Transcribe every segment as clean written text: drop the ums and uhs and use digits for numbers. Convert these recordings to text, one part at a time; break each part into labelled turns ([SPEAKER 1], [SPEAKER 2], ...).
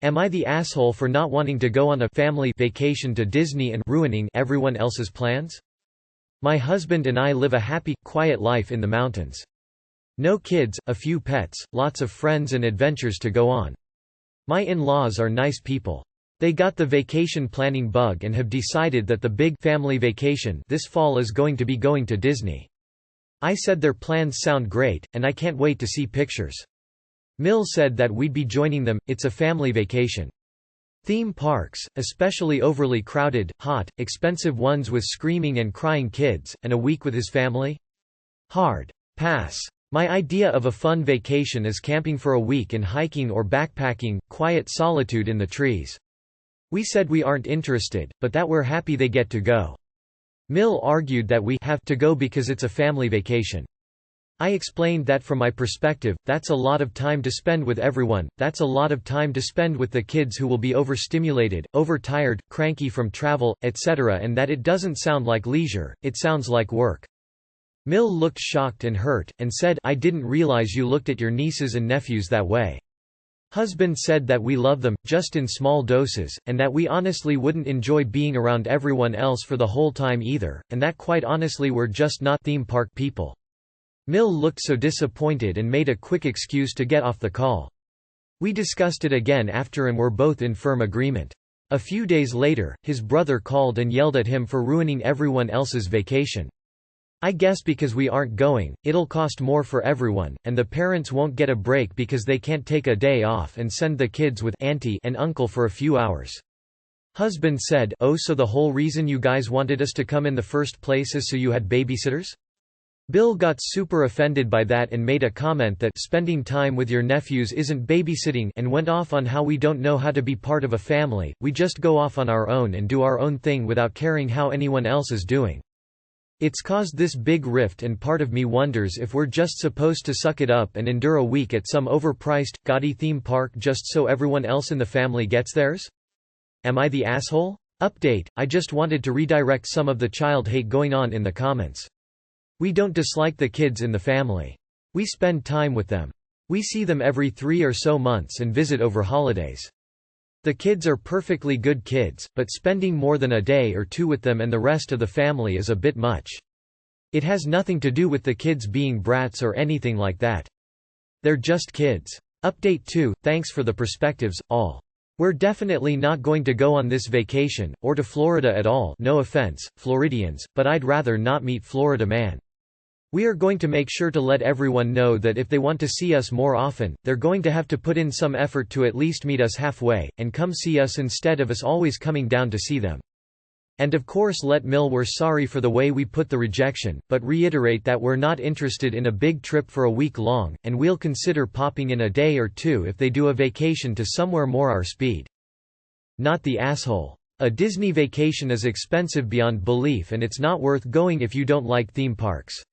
[SPEAKER 1] Am I the asshole for not wanting to go on a family vacation to Disney and ruining everyone else's plans? My husband and I live a happy, quiet life in the mountains. No kids, a few pets, lots of friends and adventures to go on. My in-laws are nice people. They got the vacation planning bug and have decided that the big family vacation this fall is going to be going to Disney. I said their plans sound great, and I can't wait to see pictures. Mill said that we'd be joining them. It's a family vacation. Theme parks, especially overly crowded, hot, expensive ones with screaming and crying kids, and a week with his family? Hard pass. My idea of a fun vacation is camping for a week and hiking or backpacking, quiet solitude in the trees. We said we aren't interested, but that we're happy they get to go. Mill argued that we have to go because it's a family vacation. I explained that from my perspective, that's a lot of time to spend with everyone, that's a lot of time to spend with the kids who will be overstimulated, overtired, cranky from travel, etc., and that it doesn't sound like leisure, it sounds like work. Mill looked shocked and hurt, and said, I didn't realize you looked at your nieces and nephews that way. Husband said that we love them, just in small doses, and that we honestly wouldn't enjoy being around everyone else for the whole time either, and that quite honestly we're just not theme park people. Mill looked so disappointed and made a quick excuse to get off the call. We discussed it again after and were both in firm agreement. A few days later, his brother called and yelled at him for ruining everyone else's vacation. I guess because we aren't going, it'll cost more for everyone, and the parents won't get a break because they can't take a day off and send the kids with auntie and uncle for a few hours. Husband said, oh, so the whole reason you guys wanted us to come in the first place is so you had babysitters? Bill got super offended by that and made a comment that spending time with your nephews isn't babysitting and went off on how we don't know how to be part of a family, we just go off on our own and do our own thing without caring how anyone else is doing. It's caused this big rift and part of me wonders if we're just supposed to suck it up and endure a week at some overpriced, gaudy theme park just so everyone else in the family gets theirs? Am I the asshole? Update, I just wanted to redirect some of the child hate going on in the comments. We don't dislike the kids in the family. We spend time with them. We see them every 3 or so months and visit over holidays. The kids are perfectly good kids, but spending more than a day or two with them and the rest of the family is a bit much. It has nothing to do with the kids being brats or anything like that. They're just kids. Update 2, thanks for the perspectives, all. We're definitely not going to go on this vacation, or to Florida at all, no offense, Floridians, but I'd rather not meet Florida man. We are going to make sure to let everyone know that if they want to see us more often, they're going to have to put in some effort to at least meet us halfway, and come see us instead of us always coming down to see them. And of course let Mill we're sorry for the way we put the rejection, but reiterate that we're not interested in a big trip for a week long, and we'll consider popping in a day or two if they do a vacation to somewhere more our speed. Not the asshole. A Disney vacation is expensive beyond belief and it's not worth going if you don't like theme parks.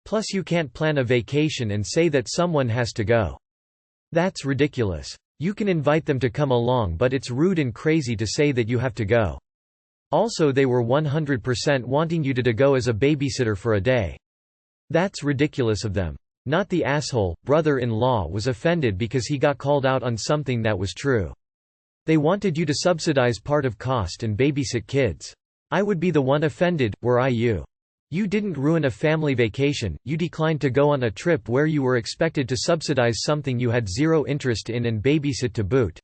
[SPEAKER 1] Plus you can't plan a vacation and say that someone has to go. That's ridiculous. You can invite them to come along, but it's rude and crazy to say that you have to go. Also they were 100% wanting you to go as a babysitter for a day. That's ridiculous of them. Not the asshole. Brother-in-law was offended because he got called out on something that was true. They wanted you to subsidize part of cost and babysit kids. I would be the one offended, were I you. You didn't ruin a family vacation, you declined to go on a trip where you were expected to subsidize something you had zero interest in and babysit to boot.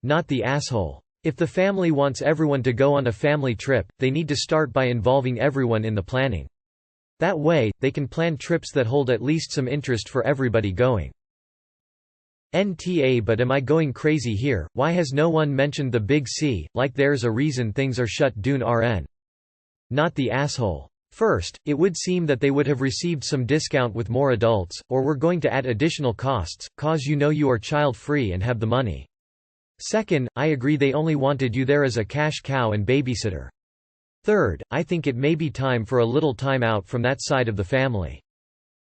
[SPEAKER 1] Not the asshole. If the family wants everyone to go on a family trip, they need to start by involving everyone in the planning. That way, they can plan trips that hold at least some interest for everybody going. NTA But am I going crazy here? Why has no one mentioned the Big C, like there's a reason things are shut down RN? Not the asshole. First, it would seem that they would have received some discount with more adults, or were going to add additional costs, cause you know you are child-free and have the money. Second, I agree they only wanted you there as a cash cow and babysitter. Third, I think it may be time for a little time out from that side of the family.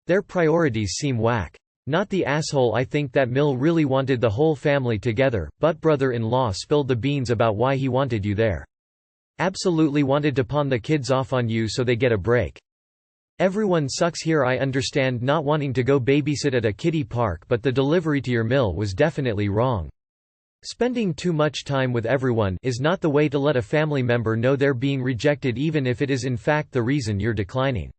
[SPEAKER 1] Their priorities seem whack. Not the asshole. I think that Mill really wanted the whole family together, but brother-in-law spilled the beans about why he wanted you there. Absolutely wanted to pawn the kids off on you so they get a break. Everyone sucks here. I understand not wanting to go babysit at a kiddie park, but the delivery to your Mill was definitely wrong. Spending too much time with everyone is not the way to let a family member know they're being rejected, even if it is in fact the reason you're declining.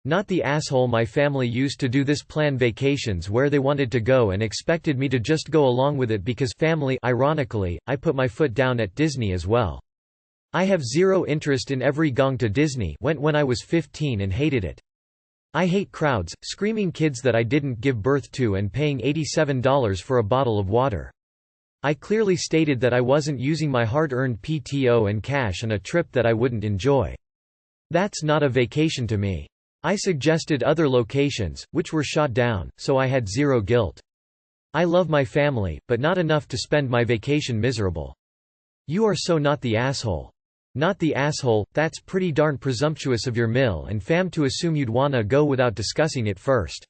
[SPEAKER 1] Not the asshole. My family used to do this, plan vacations where they wanted to go and expected me to just go along with it because family. Ironically, I put my foot down at Disney as well. I have zero interest in every gong to Disney. Went when I was 15 and hated it. I hate crowds, screaming kids that I didn't give birth to, and paying $87 for a bottle of water. I clearly stated that I wasn't using my hard-earned PTO and cash on a trip that I wouldn't enjoy. That's not a vacation to me. I suggested other locations, which were shot down, so I had zero guilt. I love my family, but not enough to spend my vacation miserable. You are so not the asshole. Not the asshole. That's pretty darn presumptuous of your mill and fam to assume you'd wanna go without discussing it first.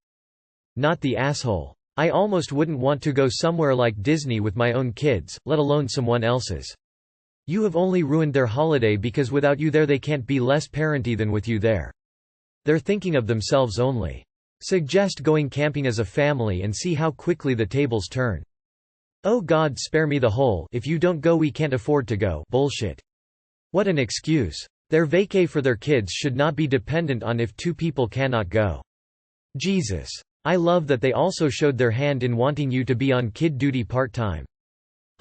[SPEAKER 1] Not the asshole. I almost wouldn't want to go somewhere like Disney with my own kids, let alone someone else's. You have only ruined their holiday because without you there they can't be less parenty than with you there. They're thinking of themselves only. Suggest going camping as a family and see how quickly the tables turn. Oh God, spare me the whole "if you don't go we can't afford to go" bullshit. What an excuse. Their vacay for their kids should not be dependent on if two people cannot go. Jesus. I love that they also showed their hand in wanting you to be on kid duty part-time.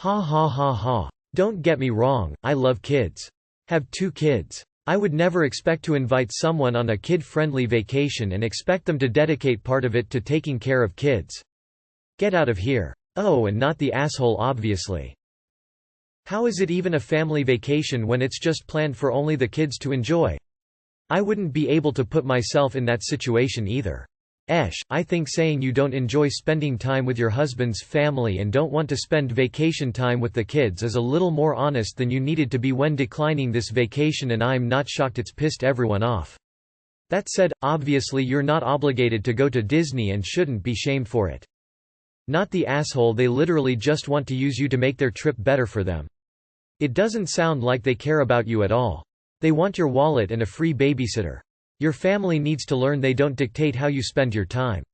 [SPEAKER 1] Ha ha ha ha. Don't get me wrong, I love kids. Have 2 kids. I would never expect to invite someone on a kid-friendly vacation and expect them to dedicate part of it to taking care of kids. Get out of here. Oh, and not the asshole obviously. How is it even a family vacation when it's just planned for only the kids to enjoy? I wouldn't be able to put myself in that situation either. I think saying you don't enjoy spending time with your husband's family and don't want to spend vacation time with the kids is a little more honest than you needed to be when declining this vacation, and I'm not shocked it's pissed everyone off. That said, obviously you're not obligated to go to Disney and shouldn't be shamed for it. Not the asshole. They literally just want to use you to make their trip better for them. It doesn't sound like they care about you at all. They want your wallet and a free babysitter. Your family needs to learn they don't dictate how you spend your time.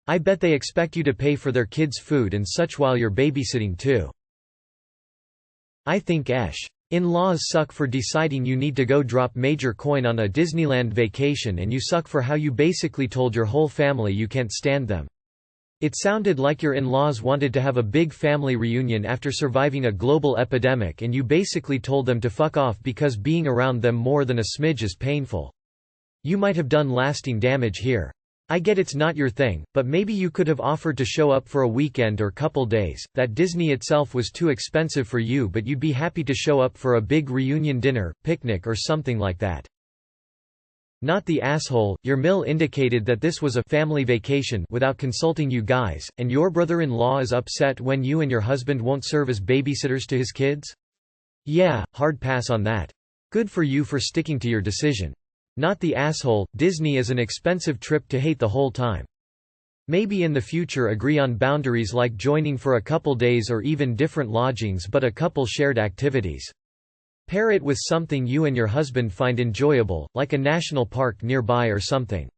[SPEAKER 1] I bet they expect you to pay for their kids' food and such while you're babysitting too. I think in-laws suck for deciding you need to go drop major coin on a Disneyland vacation, and you suck for how you basically told your whole family you can't stand them. It sounded like your in-laws wanted to have a big family reunion after surviving a global epidemic, and you basically told them to fuck off because being around them more than a smidge is painful. You might have done lasting damage here. I get it's not your thing, but maybe you could have offered to show up for a weekend or couple days. That Disney itself was too expensive for you, but you'd be happy to show up for a big reunion dinner, picnic or something like that. Not the asshole. Your mill indicated that this was a family vacation without consulting you guys, and your brother-in-law is upset when you and your husband won't serve as babysitters to his kids? Yeah, hard pass on that. Good for you for sticking to your decision. Not the asshole. Disney is an expensive trip to hate the whole time. Maybe in the future agree on boundaries like joining for a couple days or even different lodgings, but a couple shared activities. Pair it with something you and your husband find enjoyable, like a national park nearby or something.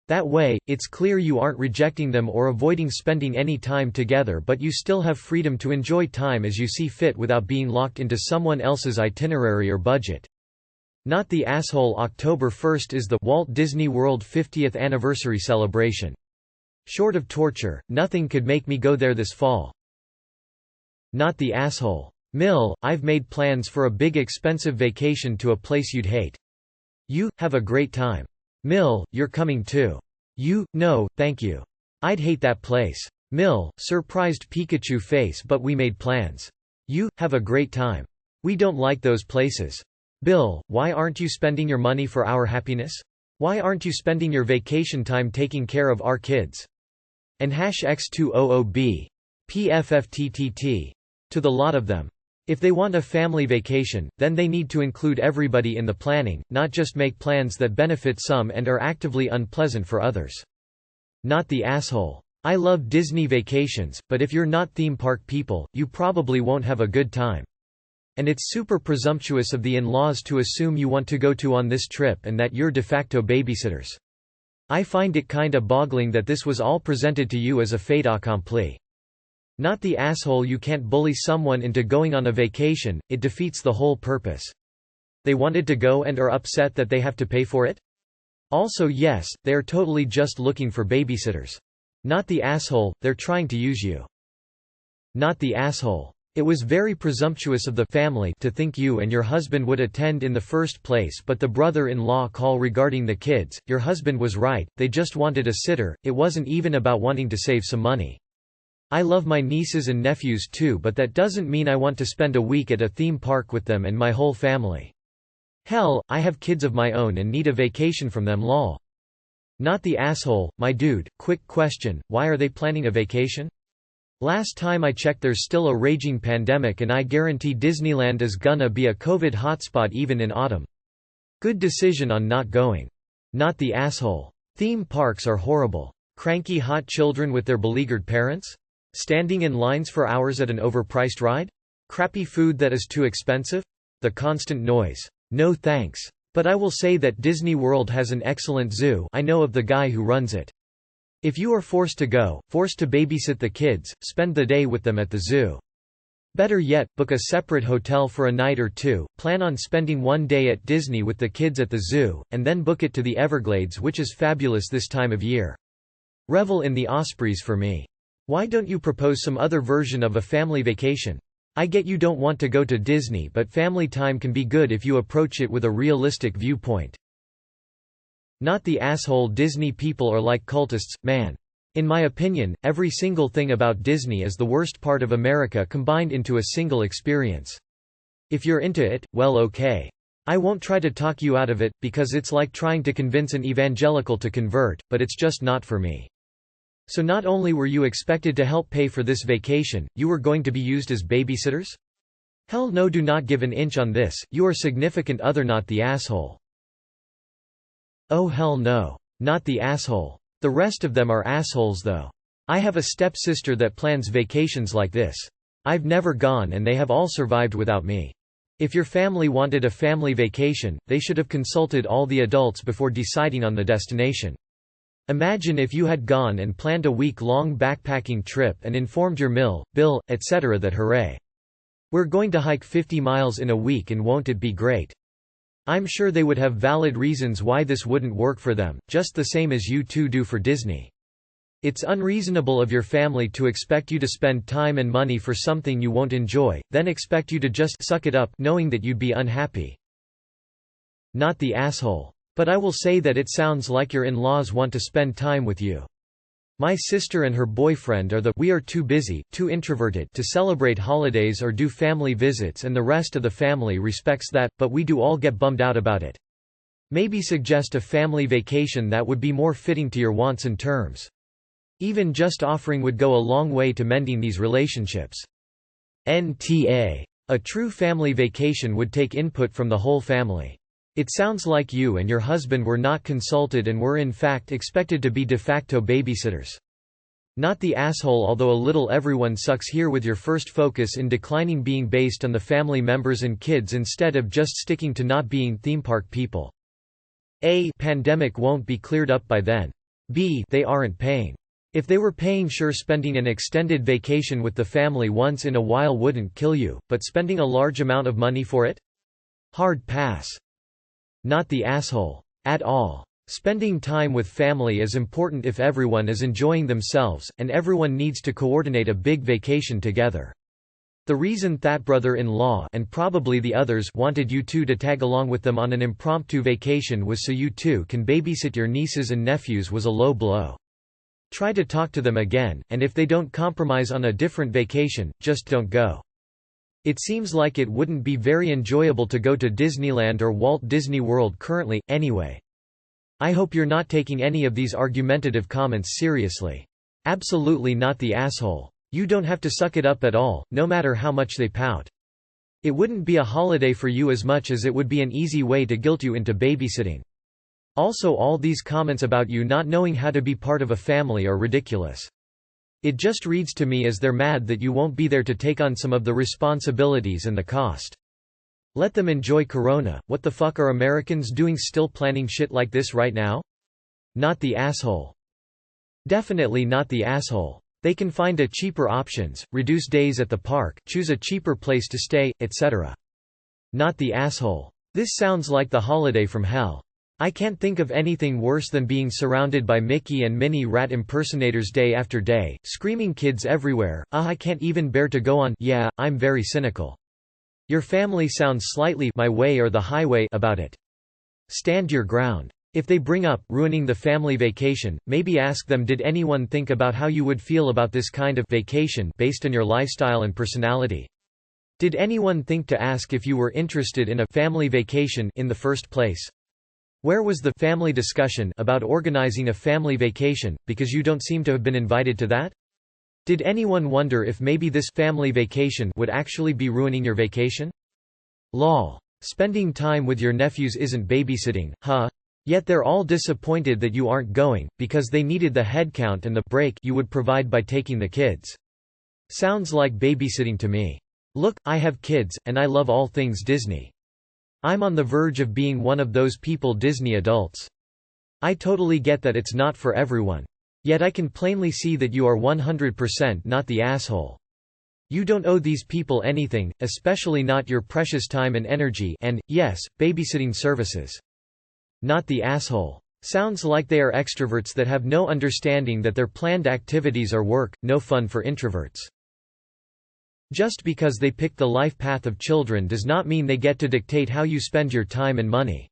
[SPEAKER 1] That way, it's clear you aren't rejecting them or avoiding spending any time together, but you still have freedom to enjoy time as you see fit without being locked into someone else's itinerary or budget. Not the asshole. October 1st is the Walt Disney World 50th anniversary celebration. Short of torture, nothing could make me go there this fall. Not the asshole. Mill, I've made plans for a big expensive vacation to a place you'd hate. You, have a great time. Mill, you're coming too. You, no, thank you. I'd hate that place. Mill, surprised Pikachu face, but we made plans. You, have a great time. We don't like those places. Bill, why aren't you spending your money for our happiness? Why aren't you spending your vacation time taking care of our kids? And #X200B. PFFTTT. To the lot of them. If they want a family vacation, then they need to include everybody in the planning, not just make plans that benefit some and are actively unpleasant for others. Not the asshole. I love Disney vacations, but if you're not theme park people, you probably won't have a good time. And it's super presumptuous of the in-laws to assume you want to go on this trip and that you're de facto babysitters. I find it kinda boggling that this was all presented to you as a fait accompli. Not the asshole. You can't bully someone into going on a vacation, it defeats the whole purpose. They wanted to go and are upset that they have to pay for it? Also yes, they are totally just looking for babysitters. Not the asshole, they're trying to use you. Not the asshole. It was very presumptuous of the family to think you and your husband would attend in the first place, but the brother-in-law call regarding the kids, your husband was right, they just wanted a sitter, it wasn't even about wanting to save some money. I love my nieces and nephews too, but that doesn't mean I want to spend a week at a theme park with them and my whole family. Hell, I have kids of my own and need a vacation from them lol. Not the asshole, my dude, quick question, why are they planning a vacation? Last time I checked there's still a raging pandemic and I guarantee Disneyland is gonna be a COVID hotspot even in autumn. Good decision on not going. Not the asshole. Theme parks are horrible. Cranky hot children with their beleaguered parents? Standing in lines for hours at an overpriced ride? Crappy food that is too expensive? The constant noise. No thanks. But I will say that Disney World has an excellent zoo. I know of the guy who runs it. If you are forced to go, forced to babysit the kids, spend the day with them at the zoo. Better yet, book a separate hotel for a night or two, plan on spending one day at Disney with the kids at the zoo, and then book it to the Everglades, which is fabulous this time of year. Revel in the Ospreys for me. Why don't you propose some other version of a family vacation? I get you don't want to go to Disney, but family time can be good if you approach it with a realistic viewpoint. Not the asshole. Disney people are like cultists, man. In my opinion, every single thing about Disney is the worst part of America combined into a single experience. If you're into it, well okay. I won't try to talk you out of it, because it's like trying to convince an evangelical to convert, but it's just not for me. So not only were you expected to help pay for this vacation, you were going to be used as babysitters? Hell no, do not give an inch on this, you are significant other, not the asshole. Oh hell no. Not the asshole. The rest of them are assholes though. I have a stepsister that plans vacations like this. I've never gone and they have all survived without me. If your family wanted a family vacation, they should have consulted all the adults before deciding on the destination. Imagine if you had gone and planned a week-long backpacking trip and informed your mill, bill, etc. that hooray, we're going to hike 50 miles in a week and won't it be great? I'm sure they would have valid reasons why this wouldn't work for them, just the same as you two do for Disney. It's unreasonable of your family to expect you to spend time and money for something you won't enjoy, then expect you to just suck it up knowing that you'd be unhappy. Not the asshole. But I will say that it sounds like your in-laws want to spend time with you. My sister and her boyfriend are we are too busy, too introverted to celebrate holidays or do family visits, and the rest of the family respects that, but we do all get bummed out about it. Maybe suggest a family vacation that would be more fitting to your wants and terms. Even just offering would go a long way to mending these relationships. NTA. A true family vacation would take input from the whole family. It sounds like you and your husband were not consulted and were in fact expected to be de facto babysitters. Not the asshole. Although a little everyone sucks here with your first focus in declining being based on the family members and kids instead of just sticking to not being theme park people. A. Pandemic won't be cleared up by then. B. They aren't paying. If they were paying, sure, spending an extended vacation with the family once in a while wouldn't kill you, but spending a large amount of money for it? Hard pass. Not the asshole. At all. Spending time with family is important if everyone is enjoying themselves, and everyone needs to coordinate a big vacation together. The reason that brother-in-law and probably the others wanted you two to tag along with them on an impromptu vacation was so you two can babysit your nieces and nephews was a low blow. Try to talk to them again, and if they don't compromise on a different vacation, just don't go. It seems like it wouldn't be very enjoyable to go to Disneyland or Walt Disney World currently, anyway. I hope you're not taking any of these argumentative comments seriously. Absolutely not the asshole. You don't have to suck it up at all, no matter how much they pout. It wouldn't be a holiday for you as much as it would be an easy way to guilt you into babysitting. Also, all these comments about you not knowing how to be part of a family are ridiculous. It just reads to me as they're mad that you won't be there to take on some of the responsibilities and the cost. Let them enjoy Corona. What the fuck are Americans doing still planning shit like this right now? Not the asshole. Definitely not the asshole. They can find a cheaper options, reduce days at the park, choose a cheaper place to stay, etc. Not the asshole. This sounds like the holiday from hell. I can't think of anything worse than being surrounded by Mickey and Minnie rat impersonators day after day, screaming kids everywhere, I can't even bear to go on. Yeah, I'm very cynical. Your family sounds slightly my way or the highway about it. Stand your ground. If they bring up ruining the family vacation, maybe ask them, did anyone think about how you would feel about this kind of vacation based on your lifestyle and personality? Did anyone think to ask if you were interested in a family vacation in the first place? Where was the family discussion about organizing a family vacation, because you don't seem to have been invited to that? Did anyone wonder if maybe this family vacation would actually be ruining your vacation? Lol. Spending time with your nephews isn't babysitting, huh? Yet they're all disappointed that you aren't going, because they needed the headcount and the break you would provide by taking the kids. Sounds like babysitting to me. Look, I have kids, and I love all things Disney. I'm on the verge of being one of those people Disney adults. I totally get that it's not for everyone. Yet I can plainly see that you are 100% not the asshole. You don't owe these people anything, especially not your precious time and energy and, yes, babysitting services. Not the asshole. Sounds like they are extroverts that have no understanding that their planned activities are work, no fun for introverts. Just because they picked the life path of children does not mean they get to dictate how you spend your time and money.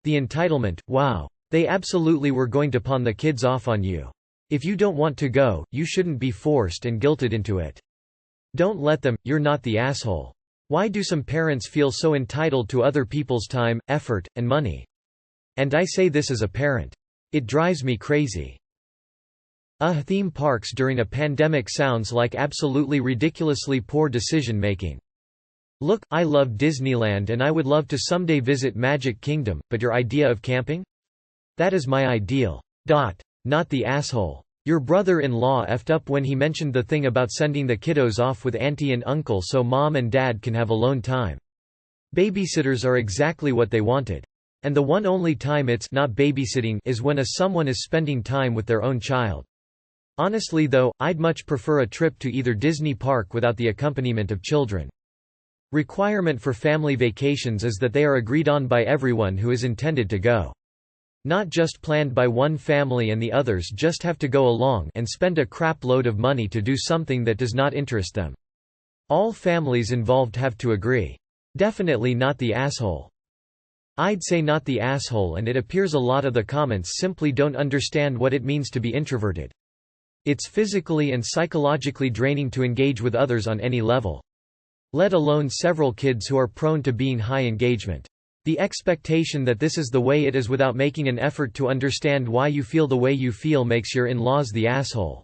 [SPEAKER 1] The entitlement, wow. They absolutely were going to pawn the kids off on you. If you don't want to go, you shouldn't be forced and guilted into it. Don't let them, you're not the asshole. Why do some parents feel so entitled to other people's time, effort, and money? And I say this as a parent. It drives me crazy. Theme parks during a pandemic sounds like absolutely ridiculously poor decision-making. Look, I love Disneyland and I would love to someday visit Magic Kingdom, but your idea of camping? That is my ideal. Not the asshole. Your brother-in-law effed up when he mentioned the thing about sending the kiddos off with auntie and uncle so mom and dad can have alone time. Babysitters are exactly what they wanted. And the one only time it's not babysitting is when someone is spending time with their own child. Honestly though, I'd much prefer a trip to either Disney Park without the accompaniment of children. Requirement for family vacations is that they are agreed on by everyone who is intended to go. Not just planned by one family and the others just have to go along and spend a crap load of money to do something that does not interest them. All families involved have to agree. Definitely not the asshole. I'd say not the asshole, and it appears a lot of the comments simply don't understand what it means to be introverted. It's physically and psychologically draining to engage with others on any level. Let alone several kids who are prone to being high engagement. The expectation that this is the way it is without making an effort to understand why you feel the way you feel makes your in-laws the asshole.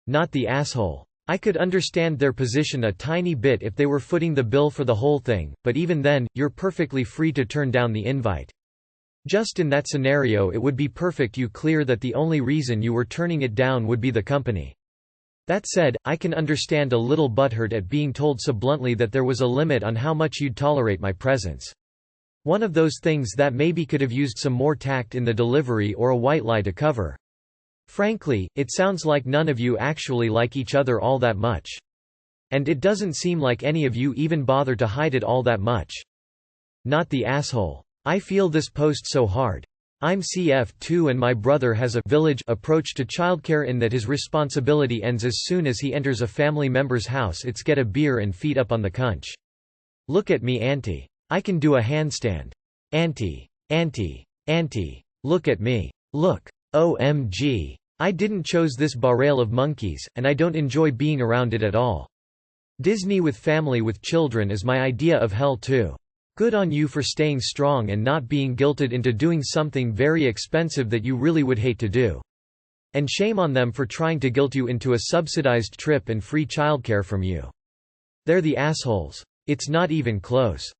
[SPEAKER 1] Not the asshole. I could understand their position a tiny bit if they were footing the bill for the whole thing, but even then, you're perfectly free to turn down the invite. Just in that scenario it would be perfectly clear that the only reason you were turning it down would be the company. That said, I can understand a little butthurt at being told so bluntly that there was a limit on how much you'd tolerate my presence. One of those things that maybe could have used some more tact in the delivery or a white lie to cover. Frankly, it sounds like none of you actually like each other all that much. And it doesn't seem like any of you even bother to hide it all that much. Not the asshole. I feel this post so hard. I'm CF2 and my brother has a village approach to childcare in that his responsibility ends as soon as he enters a family member's house. It's get a beer and feet up on the cunch. Look at me auntie. I can do a handstand. Auntie. Auntie. Auntie. Look at me. Look. OMG. I didn't chose this barrel of monkeys, and I don't enjoy being around it at all. Disney with family with children is my idea of hell too. Good on you for staying strong and not being guilted into doing something very expensive that you really would hate to do. And shame on them for trying to guilt you into a subsidized trip and free childcare from you. They're the assholes. It's not even close.